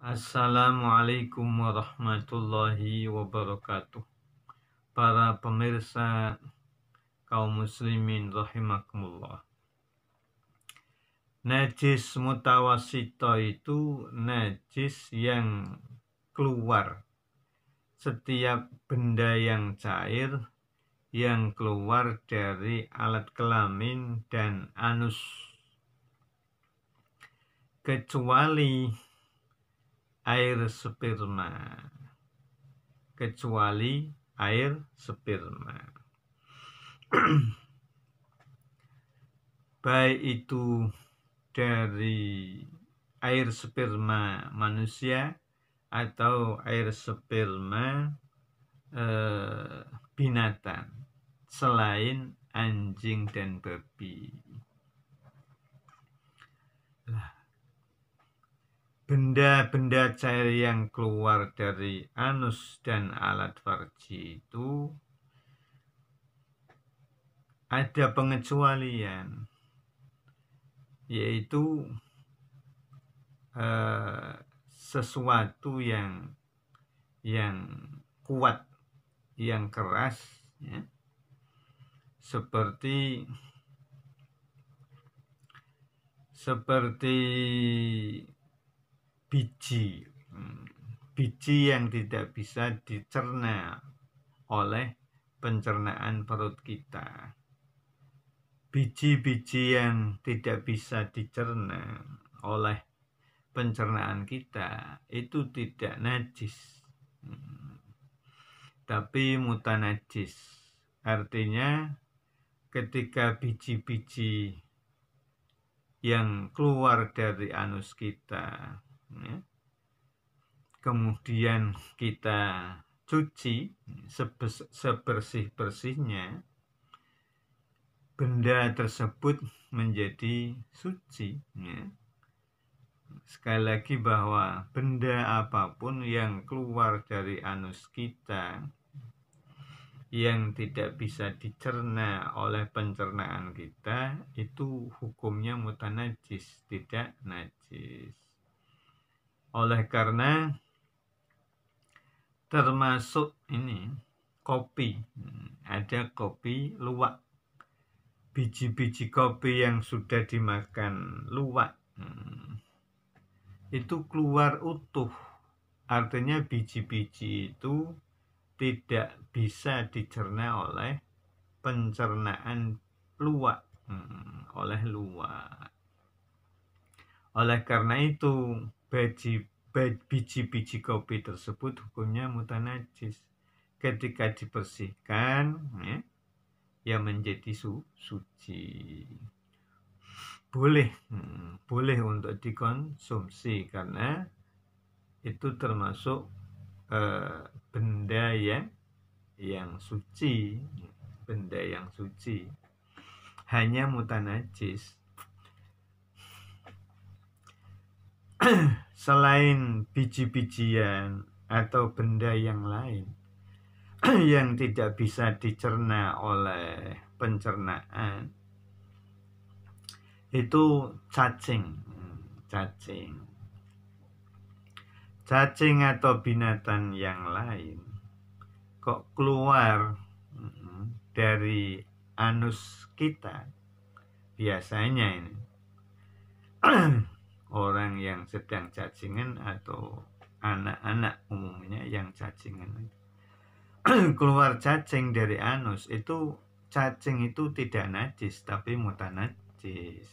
Assalamualaikum warahmatullahi wabarakatuh. Para pemirsa kaum muslimin rahimakumullah. Najis mutawasito itu najis yang keluar. Setiap benda yang cair yang keluar dari alat kelamin dan anus. Kecuali air sperma. Baik itu dari air sperma manusia atau air sperma binatang selain anjing dan babi. Benda-benda cair yang keluar dari anus dan alat farji itu ada pengecualian, yaitu sesuatu yang kuat, yang keras, ya. Seperti biji yang tidak bisa dicerna oleh pencernaan perut kita. Biji-biji yang tidak bisa dicerna oleh pencernaan kita itu tidak najis, tapi mutanajis. Artinya ketika biji-biji yang keluar dari anus kita, ya, kemudian kita cuci sebersih-bersihnya, benda tersebut menjadi suci, ya. Sekali lagi bahwa benda apapun yang keluar dari anus kita yang tidak bisa dicerna oleh pencernaan kita itu hukumnya mutanajis, tidak najis. Oleh karena termasuk ini kopi, ada kopi luwak, biji-biji kopi yang sudah dimakan luwak itu keluar utuh, artinya biji-biji itu tidak bisa dicerna oleh pencernaan luwak, oleh karena itu biji-biji kopi tersebut hukumnya mutanajis. Ketika dibersihkan, ya menjadi suci. Boleh untuk dikonsumsi karena itu termasuk benda yang suci, hanya mutanajis. Selain biji-bijian atau benda yang lain yang tidak bisa dicerna oleh pencernaan, itu cacing atau binatang yang lain kok keluar dari anus kita. Biasanya ini orang yang sedang cacingan atau anak-anak umumnya yang cacingan keluar cacing dari anus, itu cacing itu tidak najis tapi mutanajis.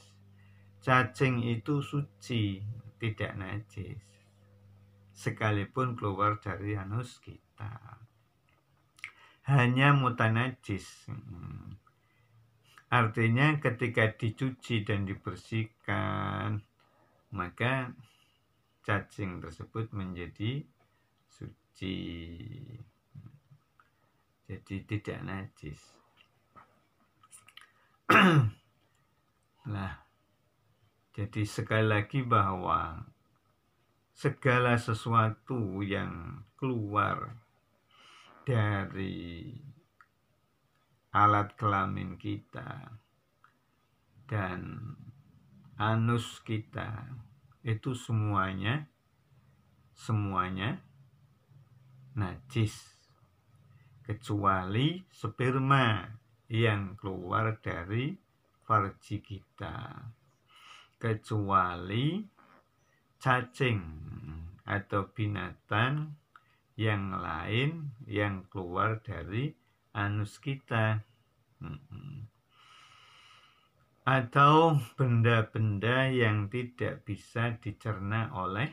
Cacing itu suci, tidak najis, sekalipun keluar dari anus kita. Hanya mutanajis. Artinya ketika dicuci dan dibersihkan, maka cacing tersebut menjadi suci. Jadi tidak najis. Jadi sekali lagi bahwa segala sesuatu yang keluar dari alat kelamin kita dan anus kita itu semuanya semuanya najis, kecuali sperma yang keluar dari farji kita, kecuali cacing atau binatang yang lain yang keluar dari anus kita, atau benda-benda yang tidak bisa dicerna oleh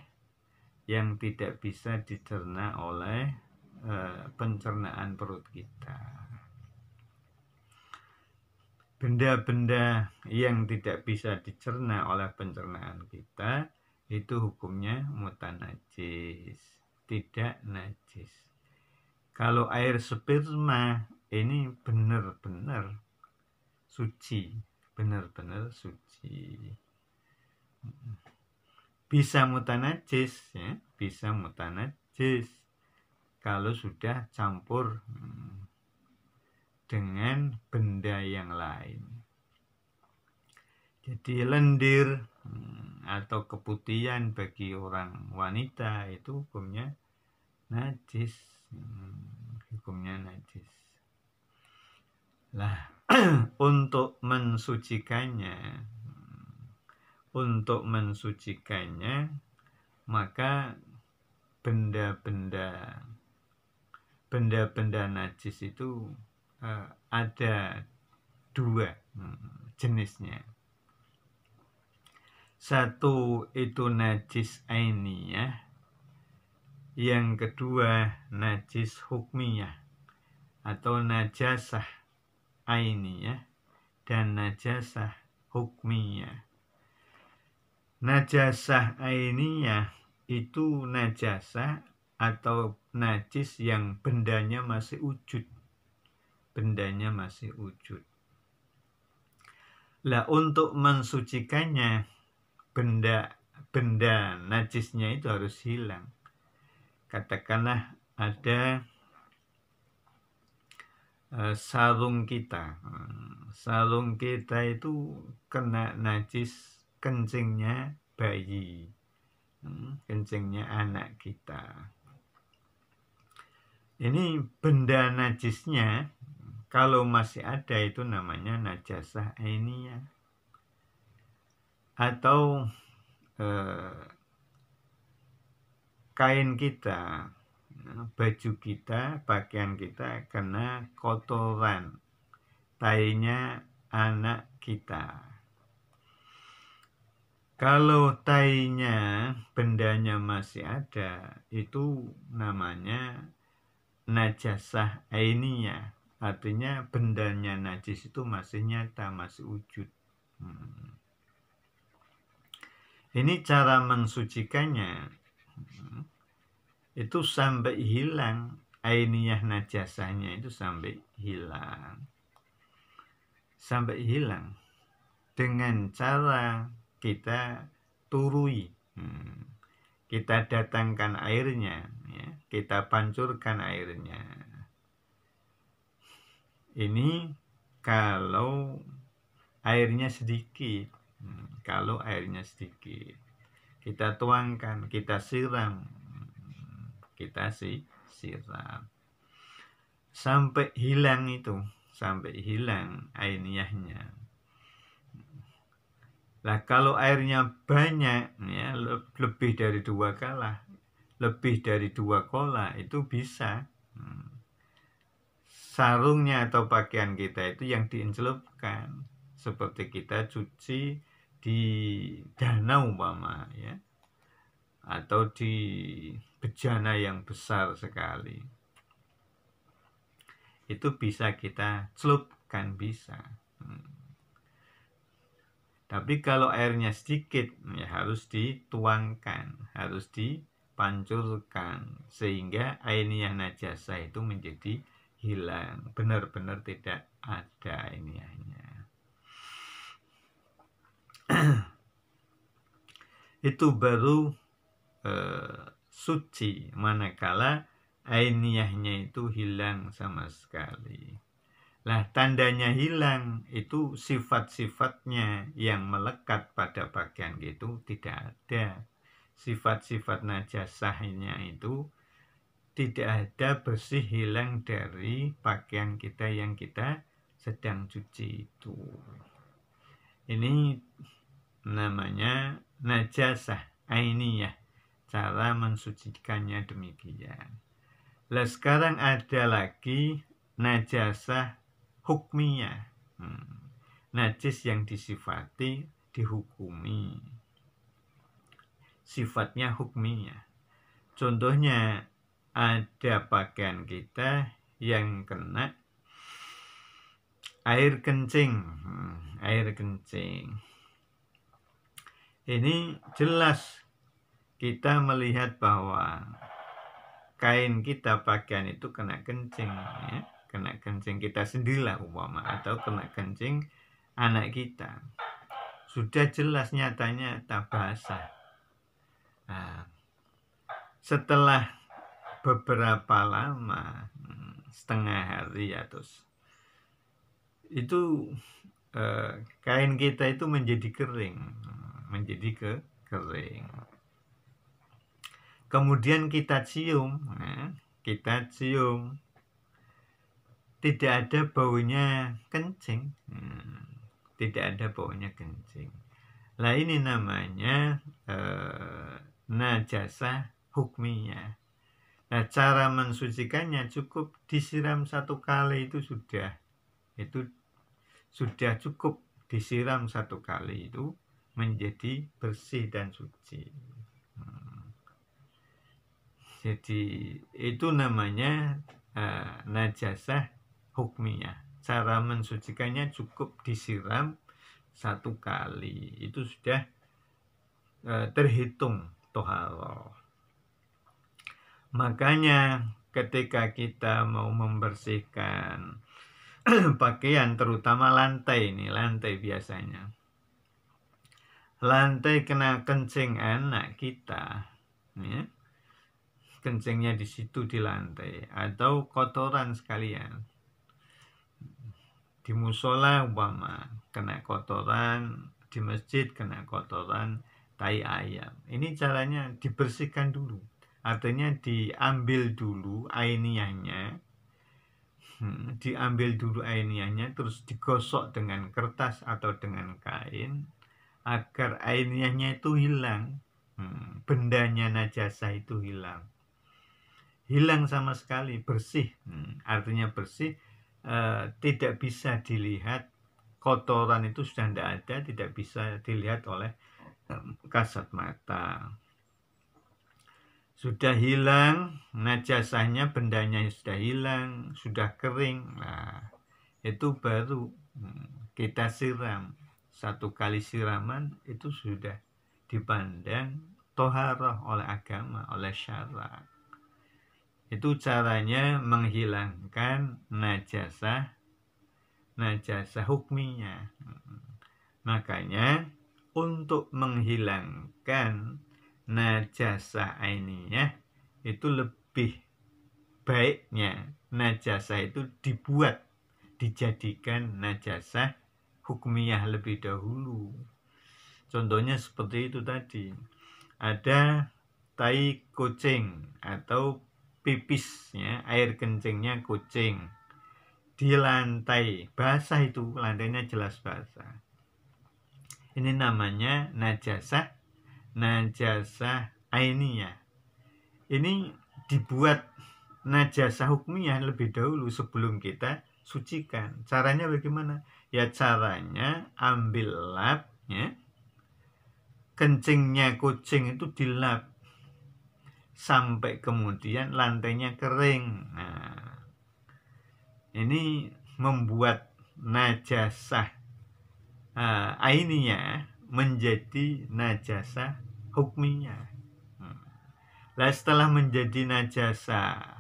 pencernaan perut kita. Benda-benda yang tidak bisa dicerna oleh pencernaan kita itu hukumnya mutanajis, tidak najis. Kalau air sperma ini benar-benar suci, benar-benar suci. Bisa mutanajis, ya, bisa mutanajis kalau sudah campur dengan benda yang lain. Jadi lendir atau keputihan bagi orang wanita itu hukumnya najis, hukumnya najis. Lah, untuk mensucikannya maka benda-benda najis itu ada dua jenisnya. Satu itu najis ainiyah, yang kedua najis hukmiyah atau najasah ainiyah dan najasah hukmiyah. Najasah ainiyah itu najasah atau najis yang bendanya masih wujud. Lah, untuk mensucikannya benda najisnya itu harus hilang. Katakanlah ada sarung kita itu kena najis kencingnya bayi, kencingnya anak kita. Ini benda najisnya kalau masih ada itu namanya najasah ainiyah. Atau kain kita, baju kita, pakaian kita kena kotoran tainya anak kita. Kalau tainya, bendanya masih ada, itu namanya najasah ainiyah. Artinya bendanya najis itu masih nyata, masih wujud. Ini cara mensucikannya. Itu sampai hilang, ainiyah najasahnya itu sampai hilang. Dengan cara kita turui, kita datangkan airnya, ya, kita pancurkan airnya. Ini kalau airnya sedikit, kita tuangkan, kita siram, sampai hilang ainiyahnya. Lah, kalau airnya banyak, ya, lebih dari 2 kola, itu bisa sarungnya atau pakaian kita itu yang diencelupkan, seperti kita cuci di danau umpama, ya, atau di bejana yang besar sekali, itu bisa kita celupkan, bisa. Tapi kalau airnya sedikit, ya harus dituangkan, harus dipancurkan, sehingga ainiyah najasah itu menjadi hilang, benar-benar tidak ada ainiyahnya. Itu baru suci, manakala ainiyahnya itu hilang sama sekali. Lah, tandanya hilang itu sifat-sifatnya yang melekat pada pakaian itu tidak ada. sifat-sifat najasahnya itu tidak ada bersih hilang dari pakaian kita yang kita sedang cuci itu. Ini namanya najasah ainiyah, cara mensucikannya demikian. Lah sekarang ada lagi najasah hukmiyah, najis yang disifati, dihukumi, sifatnya hukmiyah. Contohnya ada pakaian kita yang kena air kencing, ini jelas kita melihat bahwa kain kita, pakaian itu kena kencing, ya. Kena kencing kita sendirilah umpama, atau kena kencing anak kita. Sudah jelas nyatanya tak basah. Nah, setelah beberapa lama, setengah hari atau itu kain kita itu menjadi kering, kering. Kemudian kita cium, tidak ada baunya kencing, Lah ini namanya najasah hukmiyah. Nah, cara mensucikannya cukup disiram 1 kali itu sudah cukup, disiram 1 kali itu menjadi bersih dan suci. Jadi itu namanya najasah hukmiyah. Cara mensucikannya cukup disiram 1 kali, itu sudah terhitung toharoh. Makanya ketika kita mau membersihkan pakaian, terutama lantai biasanya, lantai kena kencing anak kita, ya, kencingnya di situ di lantai, atau kotoran sekalian di musola umpama kena kotoran, di masjid kena kotoran tai ayam. Ini caranya dibersihkan dulu, artinya diambil dulu ainiyahnya, terus digosok dengan kertas atau dengan kain agar ainiyahnya itu hilang, bendanya najasah itu hilang sama sekali, bersih. Artinya bersih, tidak bisa dilihat, kotoran itu sudah tidak ada, tidak bisa dilihat oleh kasat mata. Sudah hilang najasahnya, bendanya sudah hilang, sudah kering. Nah, itu baru kita siram. 1 kali siraman itu sudah dipandang toharoh oleh agama, oleh syarak. Itu caranya menghilangkan najasah hukmiyah. Makanya untuk menghilangkan najasah ainiyah itu lebih baiknya najasah itu dijadikan najasah hukmiyah lebih dahulu. Contohnya seperti itu tadi. Ada tai kucing atau pipis, ya, air kencingnya kucing di lantai basah, itu lantainya jelas basah. Ini namanya najasah ainiyah. Ini dibuat najasah hukmiyah lebih dahulu sebelum kita sucikan. Caranya bagaimana? Ya caranya ambil lap, ya, kencingnya kucing itu dilap sampai kemudian lantainya kering. Nah, ini membuat najasah ainiyah menjadi najasah hukmiyah. Lah setelah menjadi najasah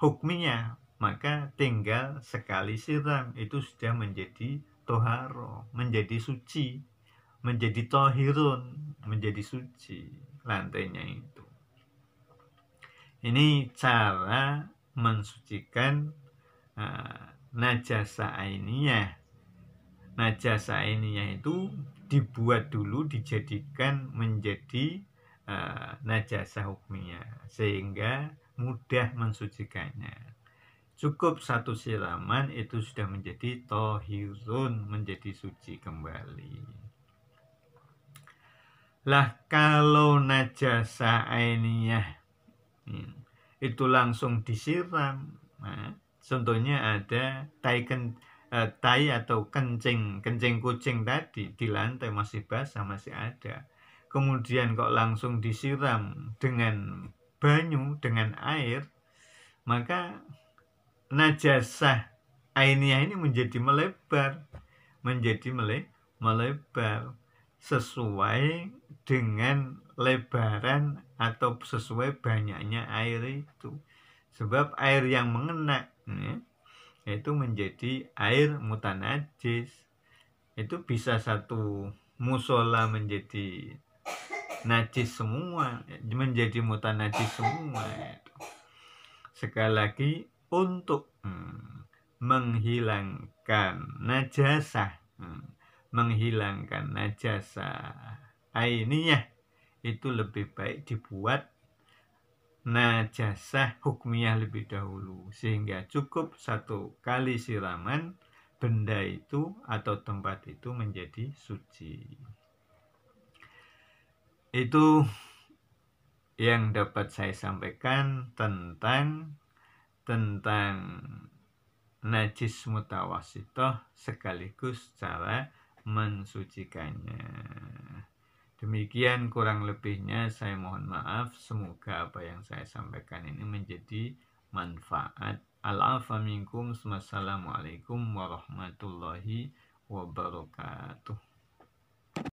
hukmiyah, maka tinggal sekali siram itu sudah menjadi toharoh, menjadi suci, menjadi tohirun, menjadi suci lantainya itu. Ini cara mensucikan najasah ainiyah. Najasah ainiyah itu dibuat dulu, dijadikan menjadi najasah hukmiyah sehingga mudah mensucikannya. Cukup satu siraman itu sudah menjadi tohirun, menjadi suci kembali. Lah kalau najasah ainiyah itu langsung disiram, nah, contohnya ada tai atau kencing kucing tadi di lantai masih basah, masih ada. Kemudian kok langsung disiram dengan banyu, dengan air, maka najasah ainiyah ini menjadi melebar sesuai dengan lebaran atau sesuai banyaknya air itu. Sebab air yang mengena itu menjadi air mutanajis. Itu bisa satu musola menjadi najis semua, menjadi mutanajis semua. Sekali lagi, untuk menghilangkan najasah ainiyah itu lebih baik dibuat najasah hukmiyah lebih dahulu, sehingga cukup satu kali siraman benda itu atau tempat itu menjadi suci. Itu yang dapat saya sampaikan tentang najis mutawasitoh sekaligus cara mensucikannya. Demikian kurang lebihnya, saya mohon maaf. Semoga apa yang saya sampaikan ini menjadi manfaat. Al-afa minkum. Wassalamualaikum warahmatullahi wabarakatuh.